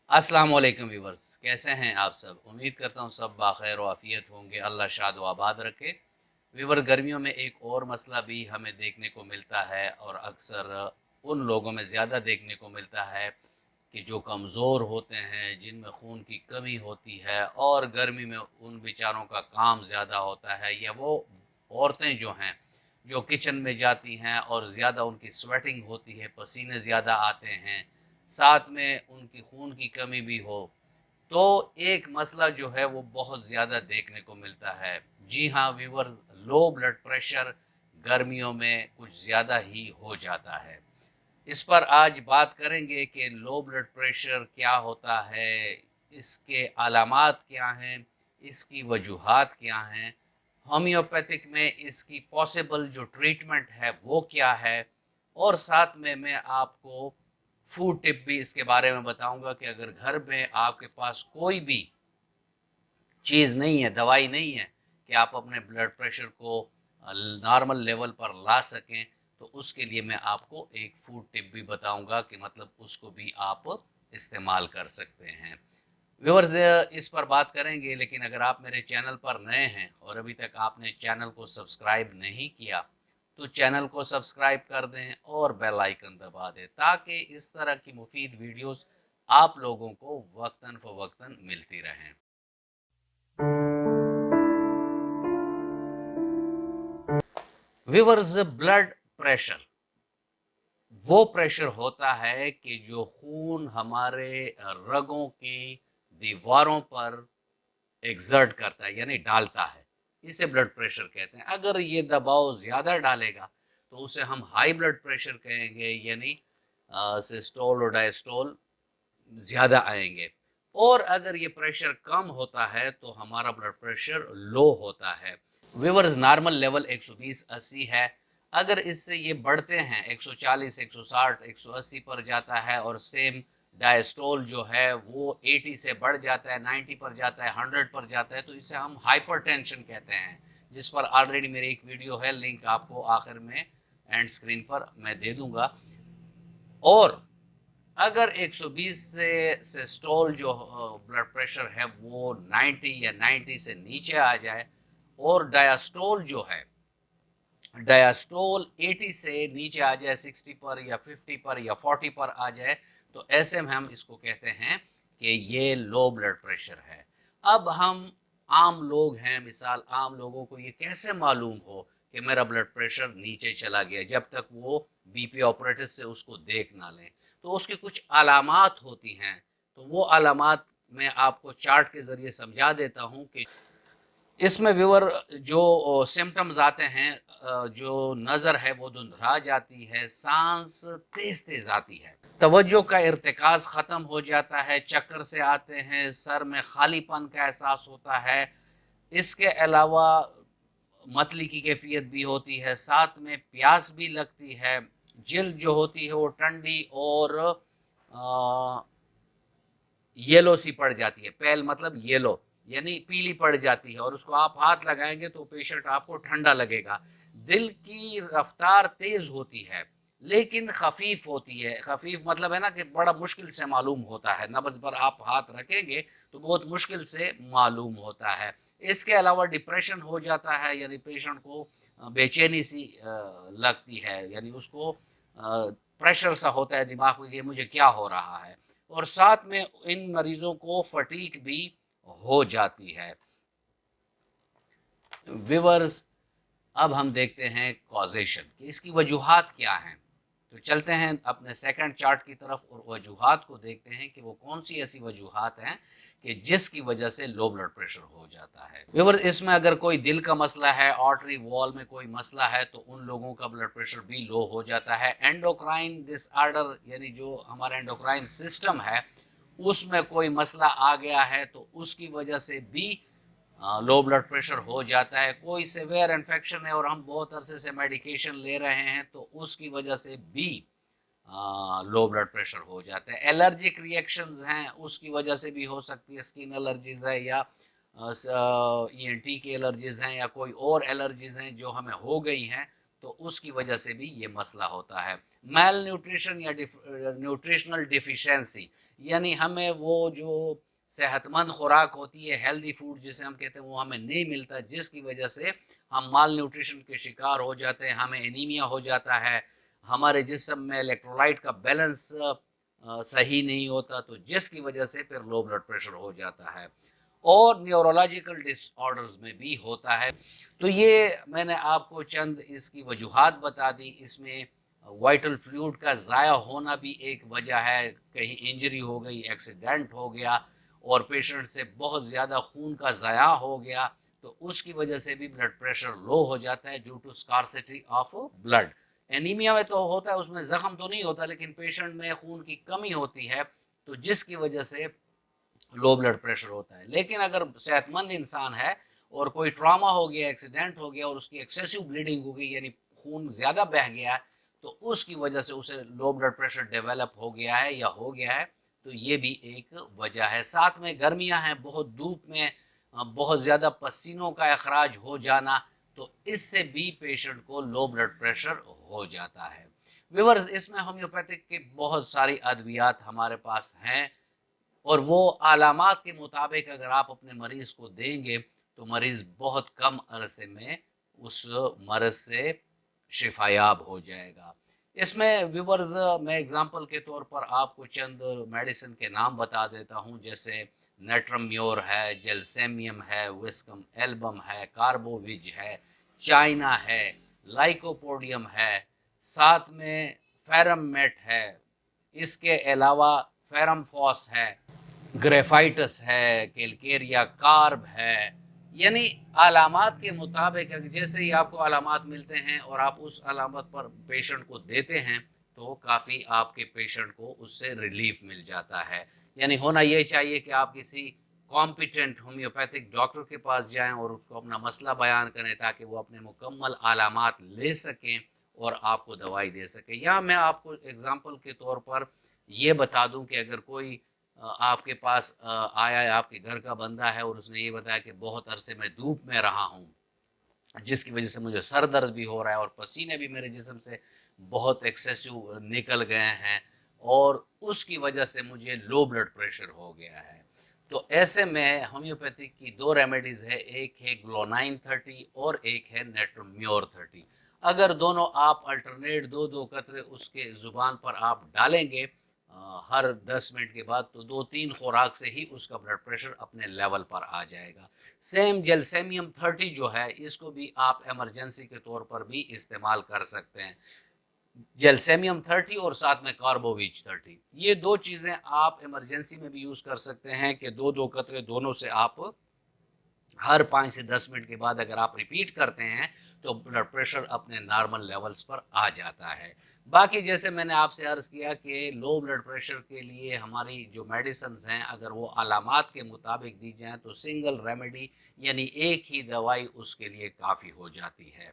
अस्सलाम वालेकुम व्यूवर्स, कैसे हैं आप सब। उम्मीद करता हूँ सब बाखैर आफियत होंगे। अल्लाह शाद व आबाद रखे। व्यूवर, गर्मियों में एक और मसला भी हमें देखने को मिलता है और अक्सर उन लोगों में ज़्यादा देखने को मिलता है कि जो कमज़ोर होते हैं, जिनमें खून की कमी होती है और गर्मी में उन बेचारों का काम ज़्यादा होता है, या वो औरतें जो हैं जो किचन में जाती हैं और ज़्यादा उनकी स्वेटिंग होती है, पसीने ज़्यादा आते हैं, साथ में उनकी खून की कमी भी हो, तो एक मसला जो है वो बहुत ज़्यादा देखने को मिलता है। जी हाँ व्यूअर्स, लो ब्लड प्रेशर गर्मियों में कुछ ज़्यादा ही हो जाता है। इस पर आज बात करेंगे कि लो ब्लड प्रेशर क्या होता है, इसके अलामात क्या हैं, इसकी वजूहात क्या हैं, होम्योपैथिक में इसकी पॉसिबल जो ट्रीटमेंट है वो क्या है, और साथ में मैं आपको फूड टिप भी इसके बारे में बताऊंगा कि अगर घर में आपके पास कोई भी चीज़ नहीं है, दवाई नहीं है कि आप अपने ब्लड प्रेशर को नॉर्मल लेवल पर ला सकें, तो उसके लिए मैं आपको एक फूड टिप भी बताऊंगा कि मतलब उसको भी आप इस्तेमाल कर सकते हैं। व्यूअर्स, इस पर बात करेंगे, लेकिन अगर आप मेरे चैनल पर नए हैं और अभी तक आपने चैनल को सब्सक्राइब नहीं किया, तो चैनल को सब्सक्राइब कर दें और बेल आइकन दबा दें ताकि इस तरह की मुफीद वीडियोस आप लोगों को वक्तन फ़वक्तन मिलती रहें। व्यूअर्स, ब्लड प्रेशर वो प्रेशर होता है कि जो खून हमारे रगों की दीवारों पर एग्जर्ट करता है, यानी डालता है, इसे ब्लड प्रेशर कहते हैं। अगर ये दबाव ज़्यादा डालेगा तो उसे हम हाई ब्लड प्रेशर कहेंगे, यानी सिस्टोल और डायस्टोल ज़्यादा आएंगे। और अगर ये प्रेशर कम होता है तो हमारा ब्लड प्रेशर लो होता है। व्यूअर्स, नॉर्मल लेवल 120/80 है। अगर इससे ये बढ़ते हैं 140, 160, 180 पर जाता है, और सेम डायस्टोल जो है वो 80 से बढ़ जाता है, 90 पर जाता है, 100 पर जाता है, तो इसे हम हाइपरटेंशन कहते हैं, जिस पर ऑलरेडी मेरी एक वीडियो है, लिंक आपको आखिर में एंड स्क्रीन पर मैं दे दूंगा। और अगर 120 से सिस्टोल जो ब्लड प्रेशर है वो 90 या 90 से नीचे आ जाए, और डायस्टोल जो है, डायस्टोल 80 से नीचे आ जाए, 60 पर या 50 पर या 40 पर आ जाए, तो ऐसे में हम इसको कहते हैं कि ये लो ब्लड प्रेशर है। अब हम आम लोग हैं, मिसाल आम लोगों को ये कैसे मालूम हो कि मेरा ब्लड प्रेशर नीचे चला गया, जब तक वो बीपी ऑपरेटर से उसको देख ना लें। तो उसकी कुछ अलामात होती हैं, तो वो अलामात मैं आपको चार्ट के ज़रिए समझा देता हूँ कि इसमें व्यूअर जो सिम्टम्स आते हैं, जो नज़र है वो धुंधला जाती है, सांस तेज तेज आती है, तवज्जो का इर्तिकाज ख़त्म हो जाता है, चक्कर से आते हैं, सर में खालीपन का एहसास होता है। इसके अलावा मतली की कैफियत भी होती है, साथ में प्यास भी लगती है, जिल्द जो होती है वो ठंडी और येलो सी पड़ जाती है। पेल मतलब येलो, यानी पीली पड़ जाती है, और उसको आप हाथ लगाएंगे तो पेशेंट आपको ठंडा लगेगा। दिल की रफ्तार तेज होती है लेकिन खफीफ होती है। खफीफ मतलब है ना कि बड़ा मुश्किल से मालूम होता है, नब्ज पर आप हाथ रखेंगे तो बहुत मुश्किल से मालूम होता है। इसके अलावा डिप्रेशन हो जाता है, यानी पेशेंट को बेचैनी सी लगती है, यानी उसको प्रेशर सा होता है दिमाग में कि मुझे क्या हो रहा है। और साथ में इन मरीजों को फटीक भी हो जाती है। विवर्स, अब हम देखते हैं कॉजेशन कि इसकी वजूहात क्या हैं। तो चलते हैं अपने सेकंड चार्ट की तरफ और वजूहात को देखते हैं कि वो कौन सी ऐसी वजूहात हैं कि जिसकी वजह से लो ब्लड प्रेशर हो जाता है। व्यूअर्स, इसमें अगर कोई दिल का मसला है, आर्टरी वॉल में कोई मसला है, तो उन लोगों का ब्लड प्रेशर भी लो हो जाता है। एंडोक्राइन डिसऑर्डर, यानी जो हमारा एंडोक्राइन सिस्टम है उसमें कोई मसला आ गया है, तो उसकी वजह से भी लो ब्लड प्रेशर हो जाता है। कोई सिवियर इन्फेक्शन है और हम बहुत अरसे से मेडिकेशन ले रहे हैं, तो उसकी वजह से भी लो ब्लड प्रेशर हो जाता है। एलर्जिक रिएक्शंस हैं, उसकी वजह से भी हो सकती है, स्किन एलर्जीज है या ईएनटी की एलर्जीज हैं या कोई और एलर्जीज हैं जो हमें हो गई हैं, तो उसकी वजह से भी ये मसला होता है। मेल न्यूट्रिशन या न्यूट्रिशनल डिफिशियंसी, यानी हमें वो जो सेहतमंद खुराक होती है, हेल्दी फूड जिसे हम कहते हैं, वो हमें नहीं मिलता, जिसकी वजह से हम माल न्यूट्रिशन के शिकार हो जाते हैं, हमें एनीमिया हो जाता है, हमारे जिस्म में इलेक्ट्रोलाइट का बैलेंस सही नहीं होता, तो जिसकी वजह से फिर लो ब्लड प्रेशर हो जाता है और न्यूरोलॉजिकल डिसऑर्डर्स में भी होता है। तो ये मैंने आपको चंद इसकी वजूहात बता दी। इसमें वाइटल फ्लूइड का ज़ाया होना भी एक वजह है, कहीं इंजरी हो गई, एक्सीडेंट हो गया और पेशेंट से बहुत ज़्यादा खून का ज़ाया हो गया, तो उसकी वजह से भी ब्लड प्रेशर लो हो जाता है due to scarcity of blood. Anaemia में तो होता है, उसमें जख्म तो नहीं होता, लेकिन पेशेंट में खून की कमी होती है, तो जिसकी वजह से लो ब्लड प्रेशर होता है। लेकिन अगर सेहतमंद इंसान है और कोई ट्रॉमा हो गया, एक्सीडेंट हो गया और उसकी एक्सेसिव ब्लीडिंग हो गई, यानी खून ज़्यादा बह गया है, तो उसकी वजह से उसे लो ब्लड प्रेशर डेवलप हो गया है या हो गया है, तो ये भी एक वजह है। साथ में गर्मियां हैं, बहुत धूप में बहुत ज़्यादा पसीनों का अखराज हो जाना, तो इससे भी पेशेंट को लो ब्लड प्रेशर हो जाता है। व्यूअर्स, इसमें होम्योपैथिक की बहुत सारी अद्वियात हमारे पास हैं और वो अलामात के मुताबिक अगर आप अपने मरीज को देंगे तो मरीज बहुत कम अरसे में उस मर्ज से शिफायाब हो जाएगा। इसमें व्यूवर्स, मैं एग्जांपल के तौर पर आपको चंद मेडिसिन के नाम बता देता हूं, जैसे नेट्रम्योर है, जेलसेमियम है, विस्कम एल्बम है, कार्बोविज है, चाइना है, लाइकोपोडियम है, साथ में फेरममेट है, इसके अलावा फेरमफॉस है, ग्रेफाइटस है, कैलकेरिया कार्ब है। यानी अलामात के मुताबिक जैसे ही आपको अलामात मिलते हैं और आप उस अलामत पर पेशेंट को देते हैं, तो काफ़ी आपके पेशेंट को उससे रिलीफ मिल जाता है। यानी होना ये चाहिए कि आप किसी कॉम्पिटेंट होम्योपैथिक डॉक्टर के पास जाएं और उसको अपना मसला बयान करें, ताकि वो अपने मुकम्मल अलामात ले सकें और आपको दवाई दे सकें। या मैं आपको एग्जांपल के तौर पर ये बता दूं कि अगर कोई आपके पास आया है, आपके घर का बंदा है और उसने ये बताया कि बहुत अरसे मैं धूप में रहा हूँ, जिसकी वजह से मुझे सर दर्द भी हो रहा है और पसीने भी मेरे जिस्म से बहुत एक्सेसिव निकल गए हैं और उसकी वजह से मुझे लो ब्लड प्रेशर हो गया है, तो ऐसे में होम्योपैथिक की दो रेमेडीज है, एक है ग्लोनाइन 30 और एक है नेट्रोम्योर 30। अगर दोनों आप अल्टरनेट दो दो कतरे उसके ज़ुबान पर आप डालेंगे हर 10 मिनट के बाद, तो 2-3 खुराक से ही उसका ब्लड प्रेशर अपने लेवल पर आ जाएगा। सेम जेलसेमियम 30 जो है, इसको भी आप इमरजेंसी के तौर पर भी इस्तेमाल कर सकते हैं। जेलसेमियम 30 और साथ में कार्बोविज 30, ये दो चीज़ें आप इमरजेंसी में भी यूज़ कर सकते हैं कि दो दो कतरे दोनों से आप हर 5 से 10 मिनट के बाद अगर आप रिपीट करते हैं, तो ब्लड प्रेशर अपने नॉर्मल लेवल्स पर आ जाता है। बाकी जैसे मैंने आपसे अर्ज़ किया कि लो ब्लड प्रेशर के लिए हमारी जो मेडिसिन्स हैं, अगर वो अलामात के मुताबिक दी जाएँ, तो सिंगल रेमेडी यानी एक ही दवाई उसके लिए काफ़ी हो जाती है।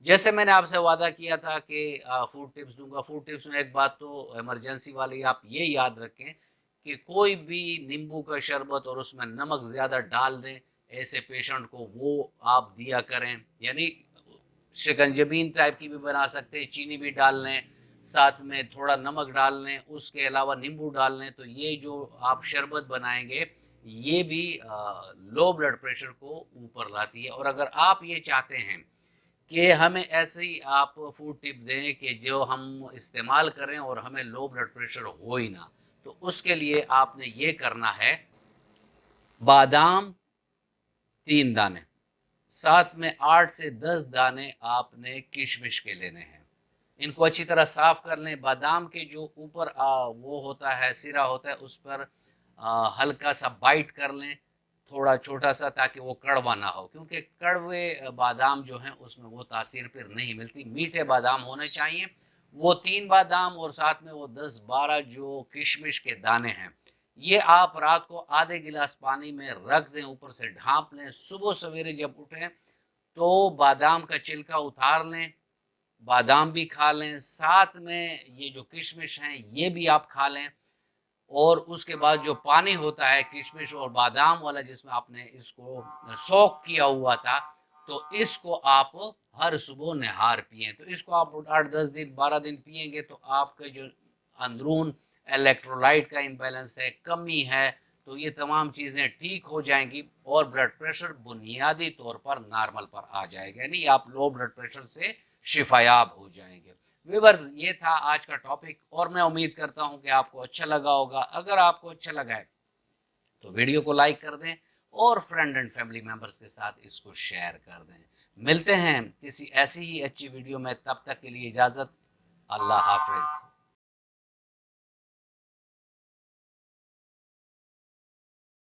जैसे मैंने आपसे वादा किया था कि फूड टिप्स दूंगा, फूड टिप्स में एक बात तो इमरजेंसी वाली आप ये याद रखें कि कोई भी नींबू का शरबत और उसमें नमक ज़्यादा डाल दें, ऐसे पेशेंट को वो आप दिया करें। यानी शिकंजबीन टाइप की भी बना सकते हैं, चीनी भी डाल लें, साथ में थोड़ा नमक डाल लें, उसके अलावा नींबू डाल लें, तो ये जो आप शरबत बनाएंगे ये भी लो ब्लड प्रेशर को ऊपर लाती है। और अगर आप ये चाहते हैं कि हमें ऐसे ही आप फूड टिप दें कि जो हम इस्तेमाल करें और हमें लो ब्लड प्रेशर हो ही ना, तो उसके लिए आपने ये करना है, बादाम 3 दाने, साथ में 8 से 10 दाने आपने किशमिश के लेने हैं। इनको अच्छी तरह साफ कर लें। बादाम के जो ऊपर वो होता है, सिरा होता है, उस पर हल्का सा बाइट कर लें, थोड़ा छोटा सा, ताकि वो कड़वा ना हो, क्योंकि कड़वे बादाम जो हैं उसमें वो तासीर फिर नहीं मिलती। मीठे बादाम होने चाहिए। वो 3 बादाम और साथ में वो 10-12 जो किशमिश के दाने हैं, ये आप रात को आधे गिलास पानी में रख दें, ऊपर से ढांप लें। सुबह सवेरे जब उठें तो बादाम का छिलका उतार लें, बादाम भी खा लें, साथ में ये जो किशमिश हैं ये भी आप खा लें। और उसके बाद जो पानी होता है किशमिश और बादाम वाला, जिसमें आपने इसको सोक किया हुआ था, तो इसको आप हर सुबह नहार पिए। तो इसको आप 8-10 दिन 12 दिन पिएंगे, तो आपके जो अंदरून इलेक्ट्रोलाइट का इम्बैलेंस है, कमी है, तो ये तमाम चीज़ें ठीक हो जाएंगी और ब्लड प्रेशर बुनियादी तौर पर नॉर्मल पर आ जाएगा, यानी आप लो ब्लड प्रेशर से शिफायाब हो जाएंगे। व्यूअर्स, ये था आज का टॉपिक और मैं उम्मीद करता हूं कि आपको अच्छा लगा होगा। अगर आपको अच्छा लगा है तो वीडियो को लाइक कर दें और फ्रेंड एंड फैमिली मेंबर्स के साथ इसको शेयर कर दें। मिलते हैं किसी ऐसी ही अच्छी वीडियो में, तब तक के लिए इजाज़त। अल्लाह हाफिज़।